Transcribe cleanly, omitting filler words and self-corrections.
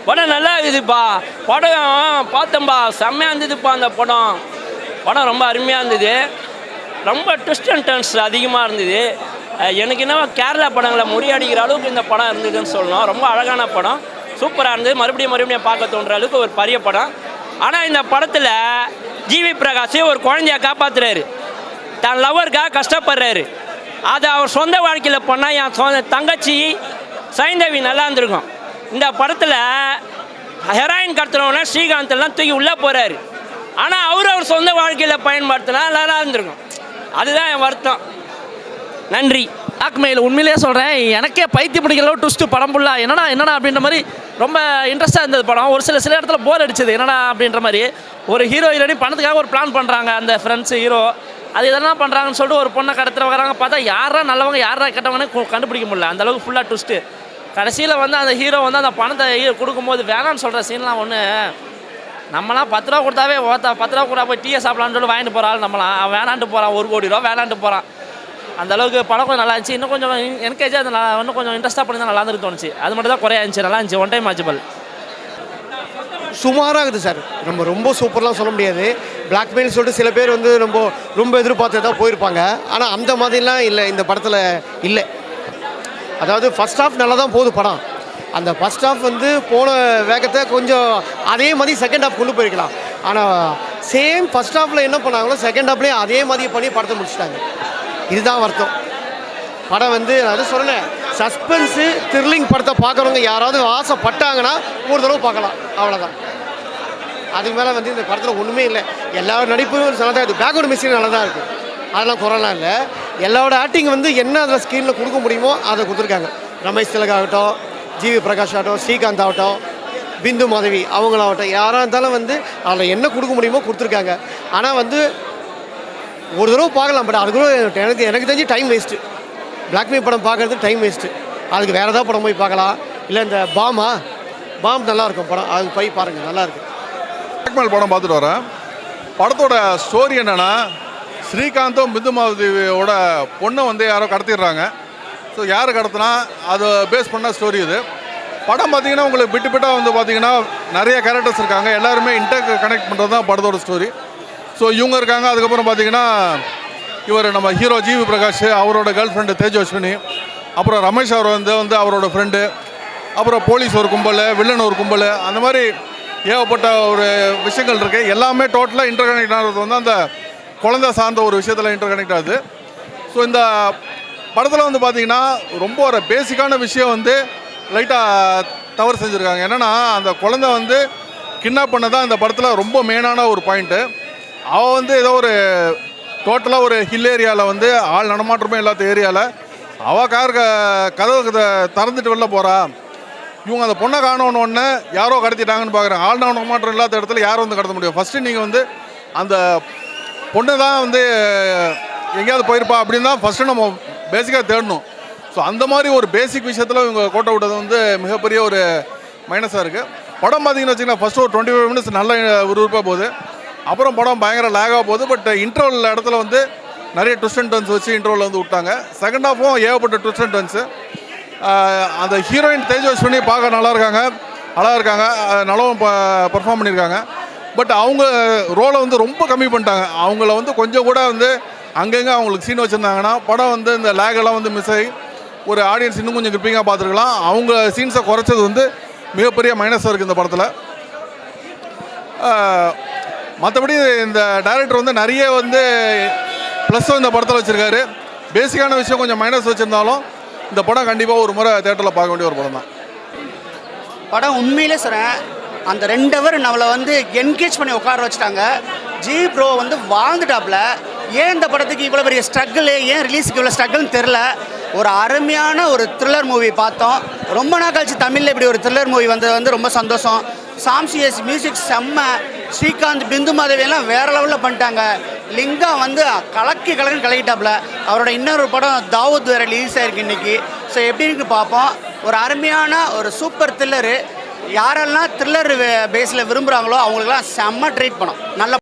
படம் நல்லா இருக்குதுப்பா. படம் பார்த்தேன்ப்பா, செம்மையாக இருந்ததுப்பா. அந்த படம் ரொம்ப அருமையாக இருந்தது. ரொம்ப ட்விஸ்ட் அண்ட் டர்ன்ஸ் அதிகமாக இருந்தது. எனக்கு என்னவோ கேரளா படங்களை முறியடிக்கிற அளவுக்கு இந்த படம் இருந்ததுன்னு சொல்லணும். ரொம்ப அழகான படம், சூப்பராக இருந்தது. மறுபடியும் பார்க்க தோன்ற அளவுக்கு ஒரு பெரிய படம். ஆனால் இந்த படத்தில் ஜிவி பிரகாஷ் ஒரு குழந்தைய காப்பாற்றுறாரு, தன் லவருக்காக கஷ்டப்படுறாரு. அதை அவர் சொந்த வாழ்க்கையில் பண்ணால் என் தங்கச்சி சைந்தவி நல்லா இருந்திருக்கும். இந்த படத்தில் ஹெராயின் கடத்துறவன ஸ்ரீகாந்த்லாம் தூக்கி உள்ளே போகிறாரு. ஆனால் அவர் சொந்த வாழ்க்கையில் பயன்படுத்தினா நல்லா இருந்திருக்கும். அதுதான் என் வருத்தம். நன்றி. டாக்மெயில் உண்மையிலேயே சொல்கிறேன், எனக்கே பைத்தியம் பிடிக்கிற ட்விஸ்ட்டு படம் ஃபுல்லாக என்னடா அப்படின்ற மாதிரி ரொம்ப இன்ட்ரெஸ்ட்டாக இருந்தது படம். ஒரு சில இடத்துல போர் அடிச்சது என்னடா அப்படின்ற மாதிரி. ஒரு ஹீரோ ஹீரோனி பணத்துக்காக ஒரு பிளான் பண்ணுறாங்க அந்த ஃப்ரெண்ட்ஸு ஹீரோ. அது எதெல்லாம் பண்ணுறாங்கன்னு சொல்லிட்டு ஒரு பொண்ணை கடத்துற வராங்க. பார்த்தா யாரா நல்லவங்க யாரா கெட்டவங்கன்னு கண்டுபிடிக்க முடியல. அந்தளவுக்கு ஃபுல்லாக ட்விஸ்ட்டு. கடைசியில் வந்து அந்த ஹீரோ வந்து அந்த பணத்தை கொடுக்கும்போது வேணான்னு சொல்கிற சீன்லாம் ஒன்று. நம்மளாம் 10 ரூபா கொடுத்தாவே 10 ரூபா கூட போய் டீயை சாப்பிட்லான்னு சொல்லி வாங்கிட்டு போகிறாள். நம்மளாம் வேணான்ட்டு போகிறான், 1 கோடி ரூபா வேணான்ட்டு போகிறான். அந்தளவுக்கு படம் கொஞ்சம் நல்லா இருந்துச்சு. இன்னும் கொஞ்சம் என்கேஜாக அது இன்னும் கொஞ்சம் இன்ட்ரெஸ்ட்டாக பண்ணி தான் நல்லா இருந்து தோணுச்சு. அது மட்டும் தான் குறையா இருந்துச்சு. நல்லா இருந்துச்சு. One time watchable. சுமாராக இருக்குது சார். ரொம்ப சூப்பர்லாம் சொல்ல முடியாது. பிளாக்மெயில் சொல்லிட்டு சில பேர் வந்து ரொம்ப எதிர்பார்த்து தான் போயிருப்பாங்க. ஆனால் அந்த மாதிரிலாம் இல்லை, இந்த படத்தில் இல்லை. அதாவது ஃபஸ்ட் ஹாஃப் நல்லா தான் போகுது படம். அந்த ஃபஸ்ட் ஹாஃப் வந்து போன வேகத்தை கொஞ்சம் அதே மாதிரி செகண்ட் ஹாஃப் கொண்டு போயிருக்கலாம். ஆனால் சேம் ஃபஸ்ட் ஹாஃபில் என்ன பண்ணாங்களோ செகண்ட் ஹாஃப்லேயும் அதே மாதிரி பண்ணி படத்தை முடிச்சிட்டாங்க. இதுதான் வருத்தம். படம் வந்து நான் அது சொன்னேன், சஸ்பென்ஸு த்ரில்லிங் படத்தை பார்க்குறவங்க யாராவது ஆசைப்பட்டாங்கன்னா ஒரு தடவை பார்க்கலாம், அவ்வளோதான். அதுக்கு மேலே வந்து இந்த படத்தில் ஒன்றுமே இல்லை. எல்லா நடிப்பும் நல்லா தான் இருக்குது. பேக்ரவுண்ட் மியூசிக் நல்லா தான் இருக்குது, அதெல்லாம் குறைலாம் இல்லை. எல்லாரோட ஆக்டிங் வந்து என்ன அதில் ஸ்க்ரீனில் கொடுக்க முடியுமோ அதை கொடுத்துருக்காங்க. ரமேஷ் திலக் ஆகட்டும், ஜிவி பிரகாஷ் ஆகட்டும், ஸ்ரீகாந்த் ஆகட்டும், பிந்து மாதவி அவங்களாகட்டும், யாராக இருந்தாலும் வந்து அதில் என்ன கொடுக்க முடியுமோ கொடுத்துருக்காங்க. ஆனால் வந்து ஒரு தடவை பார்க்கலாம். பட் அதுக்குள்ள எனக்கு தெரிஞ்சு டைம் வேஸ்ட்டு. பிளாக்மெயில் படம் பார்க்குறது டைம் வேஸ்ட்டு. அதுக்கு வேறு ஏதாவது படம் போய் பார்க்கலாம். இல்லை இந்த பாம் நல்லாயிருக்கும் படம், அது போய் பாருங்கள், நல்லாயிருக்கு. பிளாக்மெயில் படம் பார்த்துட்டு வரேன். படத்தோட ஸ்டோரி என்னென்னா, ஸ்ரீகாந்தும் பிந்து மாதவியோட பொண்ணை வந்து யாரோ கடத்திடுறாங்க. ஸோ யார் கடத்தினா அதை பேஸ் பண்ண ஸ்டோரி இது. படம் பார்த்திங்கன்னா உங்களுக்கு பிட்டாக வந்து பார்த்திங்கன்னா நிறைய கேரக்டர்ஸ் இருக்காங்க. எல்லாருமே கனெக்ட் பண்ணுறது தான் படத்தோட ஸ்டோரி. ஸோ இவங்க இருக்காங்க. அதுக்கப்புறம் பார்த்திங்கன்னா இவர் நம்ம ஹீரோ ஜிவி பிரகாஷ், அவரோட கேர்ள் ஃப்ரெண்டு தேஜஸ்வினி, அப்புறம் ரமேஷ் அவர் வந்து அவரோட ஃப்ரெண்டு, அப்புறம் போலீஸ் ஒரு கும்பல், வில்லன் ஒரு கும்பல், அந்த மாதிரி ஏகப்பட்ட ஒரு விஷயங்கள் இருக்குது. எல்லாமே டோட்டலாக இன்டர்கனெக்ட் ஆகிறது வந்து அந்த குழந்தை சார்ந்த ஒரு விஷயத்தில் இன்டர்கனெக்ட் ஆகுது. ஸோ இந்த படத்தில் வந்து பார்த்திங்கன்னா ரொம்ப ஒரு பேசிக்கான விஷயம் வந்து லைட்டாக தவறு செஞ்சுருக்காங்க. என்னென்னா அந்த குழந்தை வந்து கிட்னாப் பண்ண தான் இந்த படத்தில் ரொம்ப மெயினான ஒரு பாயிண்ட்டு. அவள் வந்து ஏதோ ஒரு டோட்டலாக ஒரு ஹில் ஏரியாவில் வந்து ஆள் நடமாட்டமே இல்லாத ஏரியாவில் அவள் கதவு திறந்துட்டு வெளில போகிறா. இவங்க அந்த பொண்ணை காணணுன்னு யாரோ கடத்திட்டாங்கன்னு பார்க்குறாங்க. ஆள் நடமாட்டம் இல்லாத இடத்துல யாரும் வந்து கடத்த முடியும். ஃபஸ்ட்டு நீங்கள் வந்து அந்த பொண்ணு தான் வந்து எங்கேயாவது போயிருப்பா அப்படின்னு தான் ஃபஸ்ட்டு நம்ம பேசிக்காக தேடணும். ஸோ அந்த மாதிரி ஒரு பேசிக் விஷயத்தில் இவங்க கோட்டை விட்டது வந்து மிகப்பெரிய ஒரு மைனஸாக இருக்குது. படம் பார்த்திங்கன்னு வச்சிங்கன்னா ஃபஸ்ட்டு ஒரு 25 மினிட்ஸ் நல்ல விறுவிறுப்பாக போகுது. அப்புறம் படம் பயங்கர லேகாக போகுது. பட் இன்டர்வல் இடத்துல வந்து நிறைய ட்விஸ்ட் அண்ட் டர்ன்ஸ் வச்சு இன்டர்வல் வந்து விட்டாங்க. செகண்ட் ஹாஃபும் ஏகப்பட்ட ட்விஸ்ட் அண்ட் டர்ன்ஸு. அந்த ஹீரோயின் தேஜஸ்வினி பார்க்க நல்லா இருக்காங்க, நல்லாவும் பர்ஃபார்ம் பண்ணியிருக்காங்க. பட் அவங்க ரோலை வந்து ரொம்ப கம்மி பண்ணிட்டாங்க. அவங்கள வந்து கொஞ்சம் கூட வந்து அங்கங்கே அவங்களுக்கு சீன் வச்சுருந்தாங்கன்னா படம் வந்து இந்த லேகெல்லாம் வந்து மிஸ் ஆகி ஒரு ஆடியன்ஸ் இன்னும் கொஞ்சம் கிரிப்பிங்காக பார்த்துருக்கலாம். அவங்க சீன்ஸை குறைச்சது வந்து மிகப்பெரிய மைனஸாக இருக்குது இந்த படத்தில். மற்றபடி இந்த டைரக்டர் வந்து நிறைய வந்து ப்ளஸ்ஸும் இந்த படத்தில் வச்சுருக்காரு. பேசிக்கான விஷயம் கொஞ்சம் மைனஸ் வச்சுருந்தாலும் இந்த படம் கண்டிப்பாக ஒரு முறை தேட்டரில் பார்க்க வேண்டிய ஒரு படம் தான். படம் உண்மையிலே சொல்கிறேன், அந்த 2 ஹவர் நம்மளை வந்து என்கேஜ் பண்ணி உட்கார வச்சுட்டாங்க. ஜி ப்ரோ வந்து வாழ்ந்துட்டாப்புல. ஏன் இந்த படத்துக்கு இவ்வளோ பெரிய ஸ்ட்ரகிள், ஏன் ரிலீஸுக்கு இவ்வளோ ஸ்ட்ரகிள்னு தெரில. ஒரு அருமையான ஒரு த்ரில்லர் மூவி பார்த்தோம். ரொம்ப நாள் கழிச்சு தமிழில் இப்படி ஒரு த்ரில்லர் மூவி வந்தது வந்து ரொம்ப சந்தோஷம். சாம்சிஎஸ் மியூசிக் செம்ம. ஸ்ரீகாந்த், பிந்து மாதவியெல்லாம் வேறு லெவலில் பண்ணிட்டாங்க. லிங்கா வந்து கலக்கிட்டாப்புல. அவரோட இன்னொரு படம் தாவூத் வேறு ரிலீஸ் ஆகிருக்கு இன்றைக்கி. ஸோ எப்படின்னு பார்ப்போம். ஒரு அருமையான ஒரு சூப்பர் த்ரில்லரு. யாரெல்லாம் த்ரில்லர் பேஸில் விரும்புகிறாங்களோ அவங்களுக்கெல்லாம் செம்ம ட்ரீட் பண்ணும். நல்ல